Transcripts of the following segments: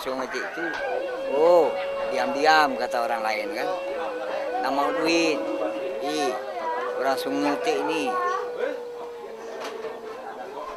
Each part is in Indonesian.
Sungai Utik itu, oh diam-diam kata orang lain kan. Nggak mau duit. Orang Sungai Utik ini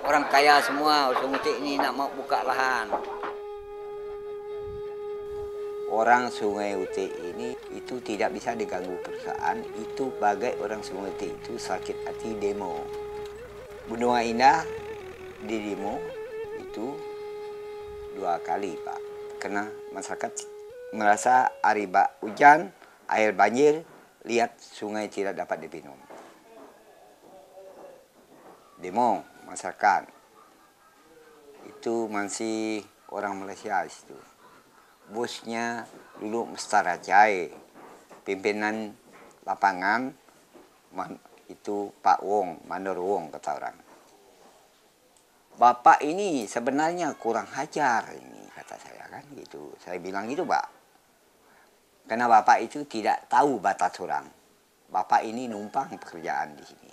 orang kaya semua. Sungai Utik ini nak mau buka lahan. Orang Sungai Utik ini itu tidak bisa diganggu perusahaan. Itu bagai orang Sungai Utik itu sakit hati demo. Benua Indah di demo itu 2 kali Pak. Karena masyarakat merasa hari hujan, air banjir, lihat sungai tidak dapat diminum. Demo masyarakat. Itu masih orang Malaysia itu. Bosnya dulu Mestara Jai, pimpinan lapangan itu Pak Wong, Mandor Wong kata orang. Bapak ini sebenarnya kurang ajar ini kata saya kan gitu. Saya bilang gitu Pak. Karena Bapak itu tidak tahu batas orang. Bapak ini numpang pekerjaan di sini.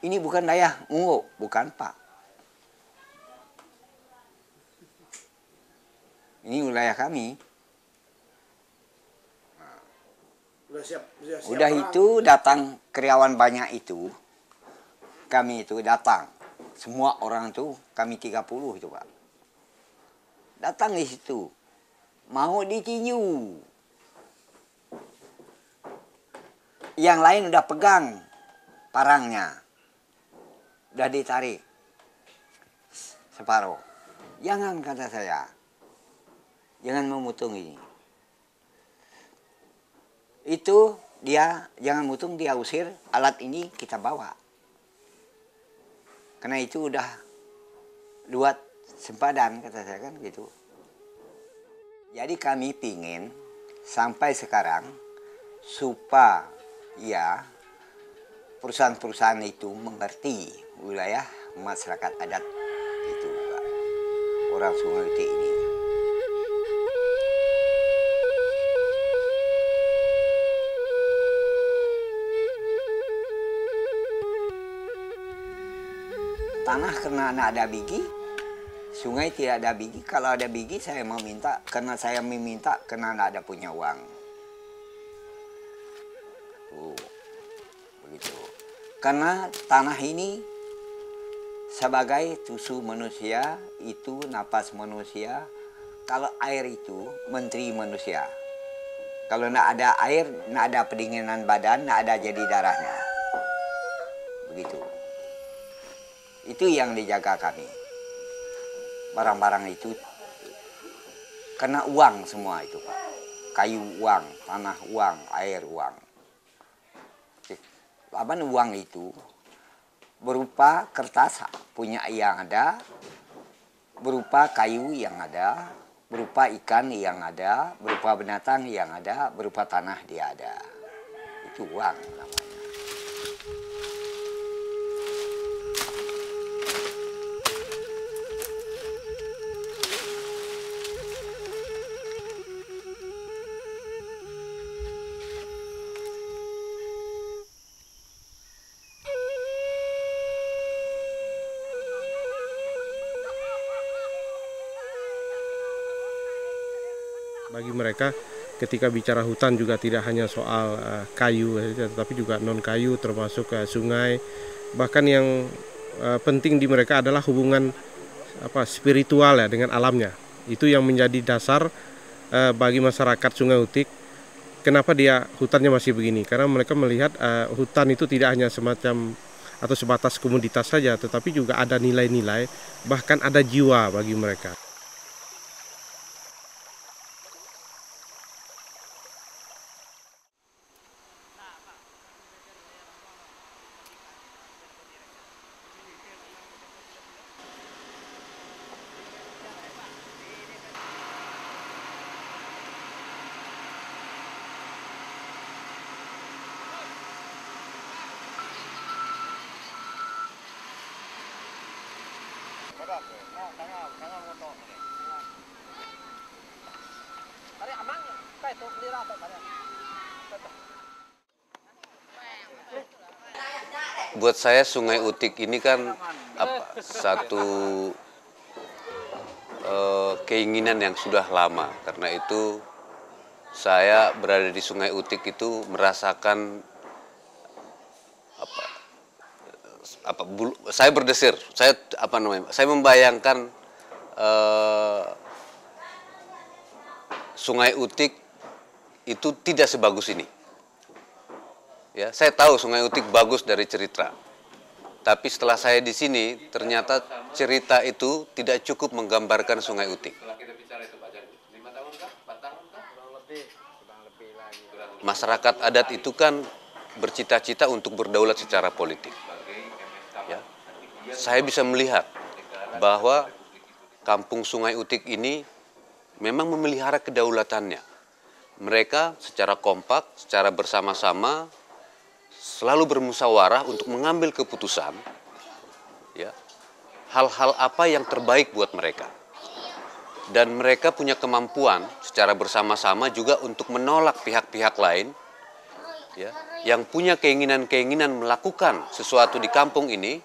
Ini bukan daya Mungo, bukan Pak. Ini wilayah kami. Udah itu datang karyawan banyak itu. Kami itu datang. Semua orang itu, kami 30 itu Pak. Datang di situ. Mau ditinju. Yang lain udah pegang parangnya. Udah ditarik. Separuh. Jangan kata saya. Jangan memutung ini. Itu dia jangan mutung, dia usir, alat ini kita bawa. Karena itu udah buat sempadan kata saya kan gitu. Jadi kami pingin sampai sekarang supaya perusahaan-perusahaan itu mengerti wilayah masyarakat adat itu Pak. Orang Sungai Utik ini. Tanah karena tidak ada biji, sungai tidak ada biji. Kalau ada biji saya mau minta, karena saya meminta karena tidak ada punya uang. Begitu. Karena tanah ini sebagai tubuh manusia, itu napas manusia. Kalau air itu menteri manusia. Kalau tidak ada air, tidak ada pendinginan badan, tidak ada jadi darahnya. Begitu. Itu yang dijaga kami. Barang-barang itu kena uang semua itu Pak. Kayu uang, tanah uang, air uang. Laban uang itu berupa kertas punya yang ada, berupa kayu yang ada, berupa ikan yang ada, berupa binatang yang ada, berupa tanah dia ada. Itu uang namanya. Bagi mereka ketika bicara hutan juga tidak hanya soal kayu, tetapi juga non kayu termasuk sungai. Bahkan yang penting di mereka adalah hubungan spiritual ya dengan alamnya. Itu yang menjadi dasar bagi masyarakat Sungai Utik. Kenapa dia hutannya masih begini? Karena mereka melihat hutan itu tidak hanya semacam atau sebatas komoditas saja, tetapi juga ada nilai-nilai, bahkan ada jiwa bagi mereka. Buat saya Sungai Utik ini kan satu keinginan yang sudah lama. Karena itu saya berada di Sungai Utik itu merasakan saya berdesir. Saya membayangkan Sungai Utik itu tidak sebagus ini. Ya, saya tahu Sungai Utik bagus dari cerita. Tapi setelah saya di sini, ternyata cerita itu tidak cukup menggambarkan Sungai Utik. Masyarakat adat itu kan bercita-cita untuk berdaulat secara politik. Ya. Saya bisa melihat bahwa kampung Sungai Utik ini memang memelihara kedaulatannya. Mereka secara kompak, secara bersama-sama, selalu bermusyawarah untuk mengambil keputusan, ya, hal-hal apa yang terbaik buat mereka. Dan mereka punya kemampuan secara bersama-sama juga untuk menolak pihak-pihak lain, ya, yang punya keinginan-keinginan melakukan sesuatu di kampung ini,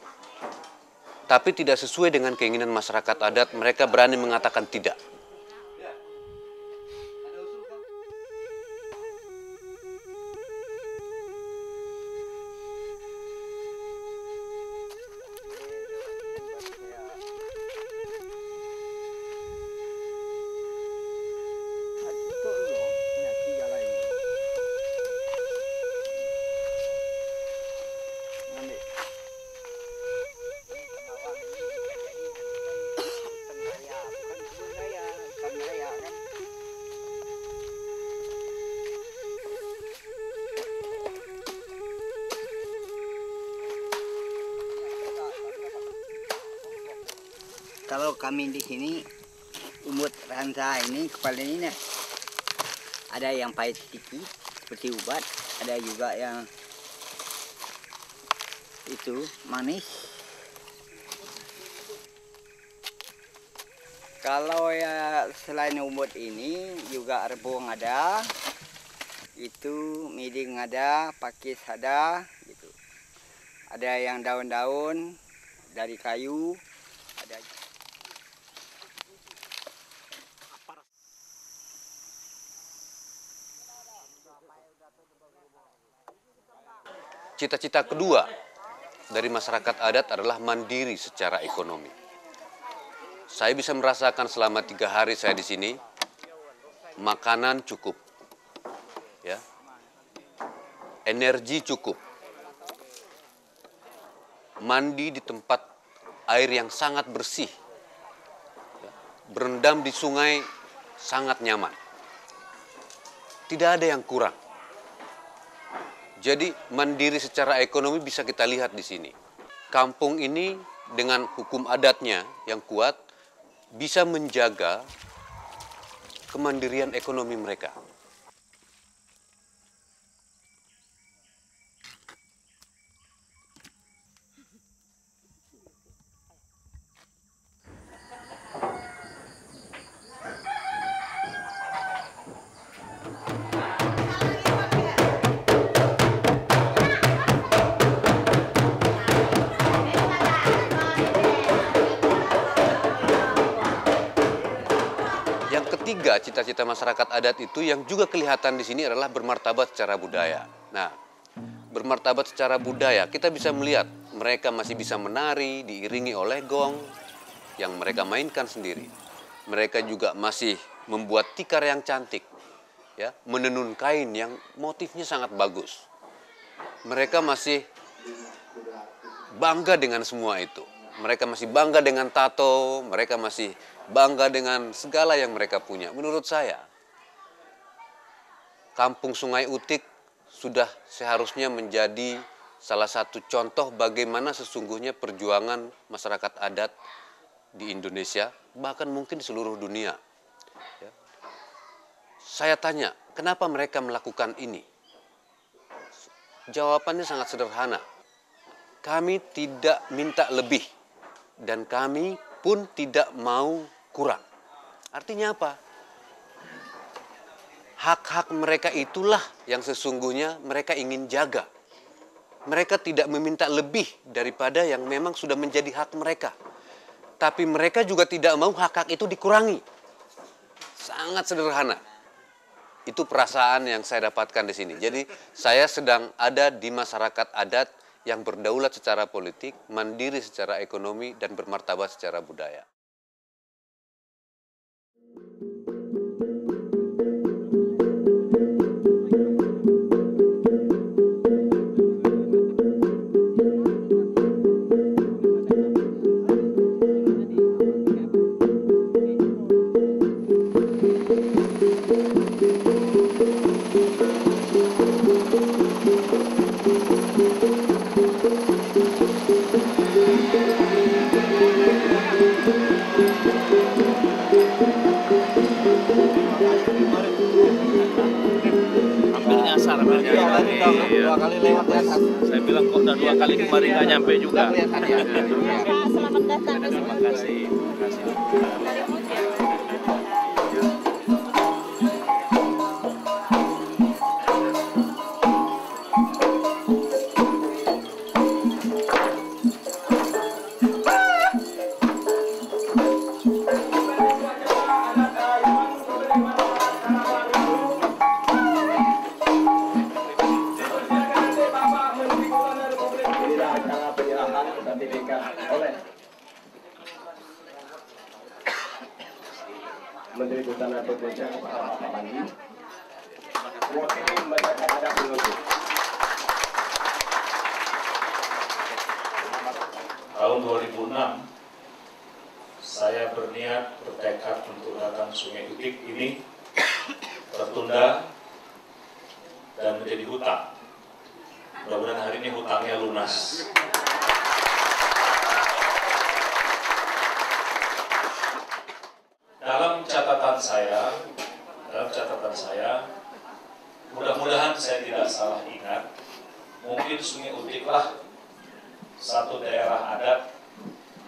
tapi tidak sesuai dengan keinginan masyarakat adat. Mereka berani mengatakan tidak. Kalau kami di sini, umut ransa ini, kepala ini, ada yang pahit sedikit, seperti ubat, ada juga yang itu manis. Kalau ya selain umut ini, juga rebung ada, itu miding ada, pakis ada, gitu. Ada yang daun-daun dari kayu, ada. Cita-cita kedua dari masyarakat adat adalah mandiri secara ekonomi. Saya bisa merasakan selama 3 hari saya di sini, makanan cukup, ya, energi cukup, mandi di tempat air yang sangat bersih, berendam di sungai sangat nyaman, tidak ada yang kurang. Jadi mandiri secara ekonomi bisa kita lihat di sini. Kampung ini dengan hukum adatnya yang kuat bisa menjaga kemandirian ekonomi mereka. Ketiga, cita-cita masyarakat adat itu yang juga kelihatan di sini adalah bermartabat secara budaya. Nah, bermartabat secara budaya, kita bisa melihat mereka masih bisa menari, diiringi oleh gong yang mereka mainkan sendiri. Mereka juga masih membuat tikar yang cantik, ya, menenun kain yang motifnya sangat bagus. Mereka masih bangga dengan semua itu. Mereka masih bangga dengan tato, mereka masih bangga dengan segala yang mereka punya. Menurut saya, Kampung Sungai Utik sudah seharusnya menjadi salah satu contoh bagaimana sesungguhnya perjuangan masyarakat adat di Indonesia, bahkan mungkin di seluruh dunia. Ya. Saya tanya, kenapa mereka melakukan ini? Jawabannya sangat sederhana. Kami tidak minta lebih. Dan kami pun tidak mau kurang. Artinya apa? Hak-hak mereka itulah yang sesungguhnya mereka ingin jaga. mereka tidak meminta lebih daripada yang memang sudah menjadi hak mereka. Tapi mereka juga tidak mau hak-hak itu dikurangi. Sangat sederhana. Itu perasaan yang saya dapatkan di sini. Jadi saya sedang ada di masyarakat adat yang berdaulat secara politik, mandiri secara ekonomi, dan bermartabat secara budaya. Hampir nyasar dua kali lewat ya. Saya bilang kok udah 2 kali kemarin nggak nyampe juga. Selamat datang. Terima kasih. Menteri Hutan dan Peternakan Pak Pandi, mewakili masyarakat adat Benoto. Tahun 2006, saya berniat bertekad untuk datang Sungai Utik ini tertunda dan menjadi hutang. Mudah-mudahan hari ini hutangnya lunas. Dalam catatan saya, mudah-mudahan saya tidak salah ingat, mungkin Sungai Utiklah satu daerah adat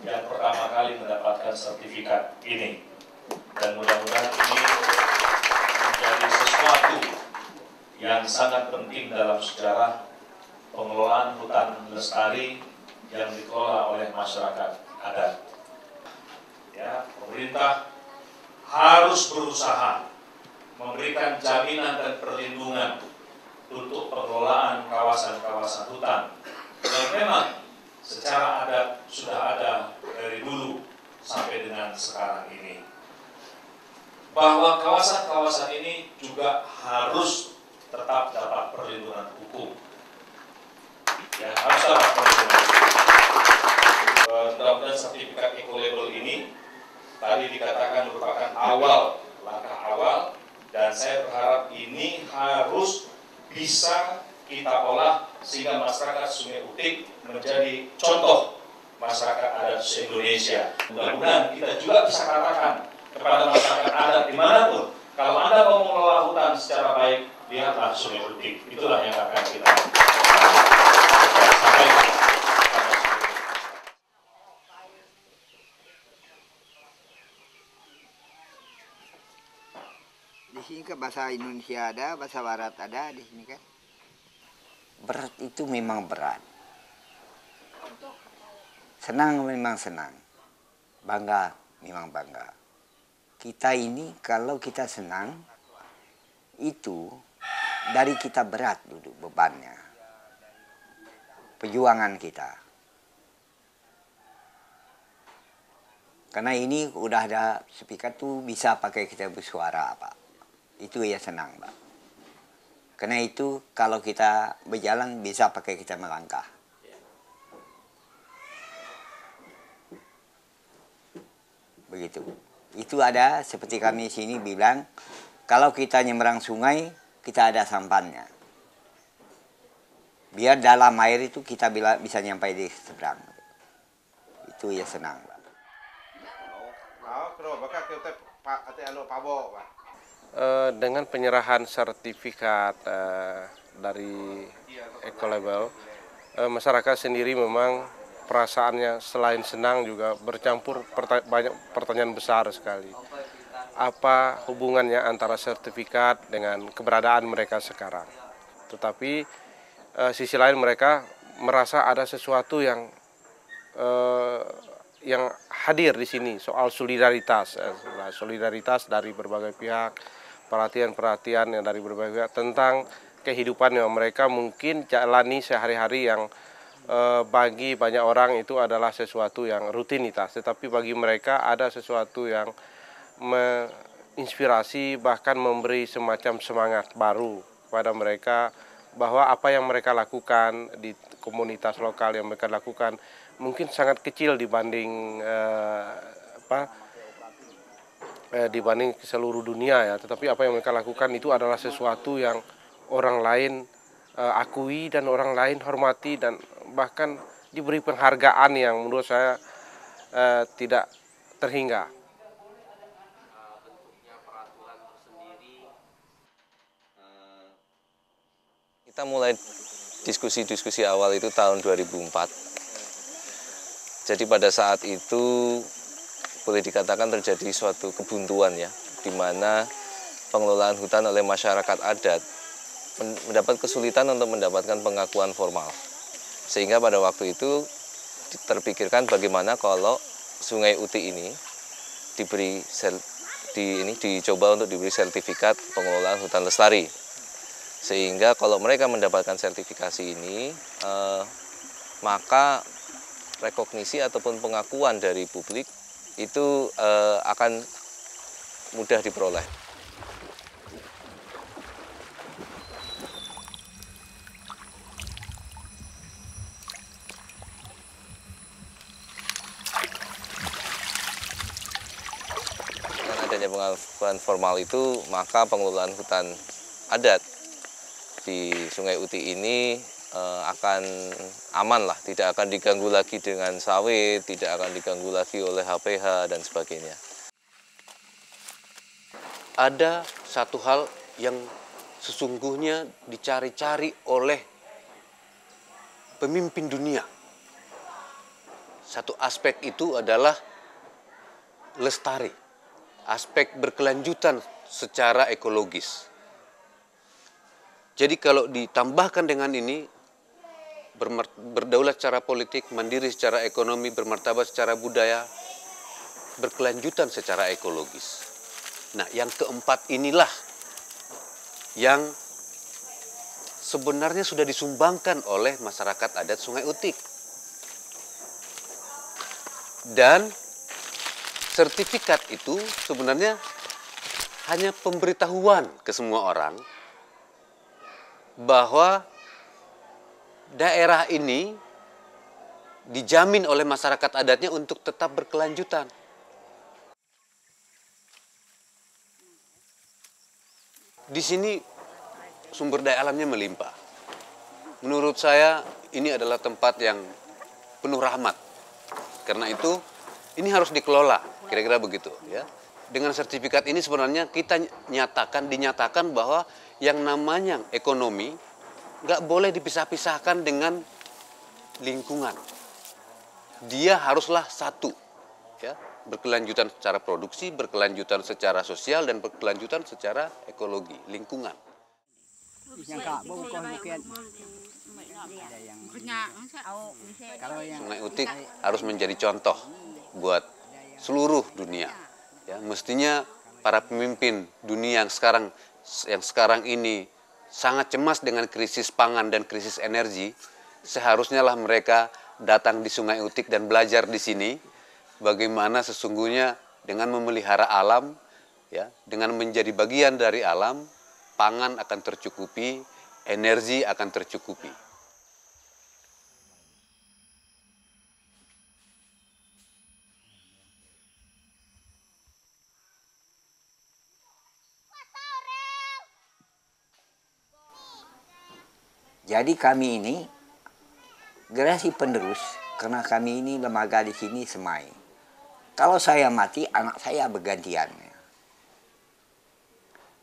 yang pertama kali mendapatkan sertifikat ini. Dan mudah-mudahan ini menjadi sesuatu yang sangat penting dalam sejarah pengelolaan hutan lestari yang dikelola oleh masyarakat adat. Ya, pemerintah harus berusaha memberikan jaminan dan perlindungan untuk pengelolaan kawasan-kawasan hutan yang memang secara adat sudah ada dari dulu sampai dengan sekarang ini. Bahwa kawasan-kawasan ini juga harus tetap dapat perlindungan hukum. Ya, harus dapat perlindungan hukum. Mudah-mudahan sertifikat eco-label ini tadi dikatakan merupakan langkah awal, dan saya berharap ini harus bisa kita olah sehingga masyarakat Sungai Utik menjadi contoh masyarakat adat se-Indonesia. Mudah-mudahan kita juga bisa katakan kepada masyarakat adat dimanapun, kalau Anda mau mengelola hutan secara baik, lihatlah Sungai Utik. Itulah yang akan kita sampaikan. Di sini kan bahasa Indonesia ada, bahasa Barat ada di sini kan. Berat itu memang berat. Senang memang senang. Bangga memang bangga. Kita ini kalau kita senang, itu dari kita berat duduk bebannya. Perjuangan kita. Karena ini udah ada speaker tuh bisa pakai kita bersuara Pak. Itu ya senang Pak. Karena itu kalau kita berjalan bisa pakai kita melangkah. Begitu. Itu ada seperti kami sini bilang, kalau kita nyeberang sungai, kita ada sampannya. Biar dalam air itu kita bisa nyampai di seberang. Itu ya senang Pak. Dengan penyerahan sertifikat dari eco-label, masyarakat sendiri memang perasaannya selain senang juga bercampur banyak pertanyaan besar sekali. Apa hubungannya antara sertifikat dengan keberadaan mereka sekarang? Tetapi sisi lain mereka merasa ada sesuatu yang hadir di sini, soal solidaritas, solidaritas dari berbagai pihak, perhatian-perhatian yang dari berbagai pihak tentang kehidupan yang mereka mungkin jalani sehari-hari yang bagi banyak orang itu adalah sesuatu yang rutinitas, tetapi bagi mereka ada sesuatu yang menginspirasi, bahkan memberi semacam semangat baru kepada mereka, bahwa apa yang mereka lakukan di komunitas lokal yang mereka lakukan mungkin sangat kecil dibanding dibanding seluruh dunia ya, tetapi apa yang mereka lakukan itu adalah sesuatu yang orang lain akui dan orang lain hormati, dan bahkan diberi penghargaan yang menurut saya tidak terhingga. Kita mulai diskusi awal itu tahun 2004. Jadi pada saat itu boleh dikatakan terjadi suatu kebuntuan ya, di mana pengelolaan hutan oleh masyarakat adat mendapat kesulitan untuk mendapatkan pengakuan formal. Sehingga pada waktu itu terpikirkan bagaimana kalau Sungai Utik ini dicoba untuk diberi sertifikat pengelolaan hutan lestari. Sehingga kalau mereka mendapatkan sertifikasi ini, maka rekognisi ataupun pengakuan dari publik itu akan mudah diperoleh. Dengan adanya pengakuan formal itu, maka pengelolaan hutan adat di Sungai Utik ini akan aman lah, tidak akan diganggu lagi dengan sawit, tidak akan diganggu lagi oleh HPH dan sebagainya. Ada satu hal yang sesungguhnya dicari-cari oleh pemimpin dunia. Satu aspek itu adalah lestari, aspek berkelanjutan secara ekologis. Jadi kalau ditambahkan dengan ini, berdaulat secara politik, mandiri secara ekonomi, bermartabat secara budaya, berkelanjutan secara ekologis. Nah, yang keempat inilah yang sebenarnya sudah disumbangkan oleh masyarakat adat Sungai Utik. Dan sertifikat itu sebenarnya hanya pemberitahuan ke semua orang bahwa daerah ini dijamin oleh masyarakat adatnya untuk tetap berkelanjutan. Di sini sumber daya alamnya melimpah. Menurut saya ini adalah tempat yang penuh rahmat. Karena itu ini harus dikelola, kira-kira begitu ya. Dengan sertifikat ini sebenarnya kita dinyatakan bahwa yang namanya ekonomi nggak boleh dipisah-pisahkan dengan lingkungan. Dia haruslah satu, ya, berkelanjutan secara produksi, berkelanjutan secara sosial, dan berkelanjutan secara ekologi, lingkungan. Sungai Utik harus menjadi contoh buat seluruh dunia. Ya, mestinya para pemimpin dunia yang sekarang ini sangat cemas dengan krisis pangan dan krisis energi, seharusnya lah mereka datang di Sungai Utik dan belajar di sini bagaimana sesungguhnya dengan memelihara alam, ya, dengan menjadi bagian dari alam, pangan akan tercukupi, energi akan tercukupi. Jadi kami ini generasi penerus, karena kami ini lembaga di sini semai. Kalau saya mati, anak saya bergantiannya.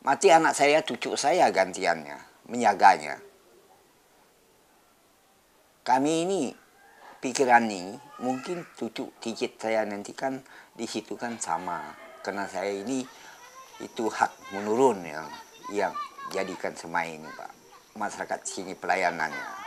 Mati anak saya, cucu saya gantiannya, menjaganya. Kami ini, pikiran ini, mungkin cucu cicit saya nanti kan di situ kan sama. Karena saya ini, itu hak menurun yang jadikan semai ini, Pak. Masyarakat sini pelayanannya.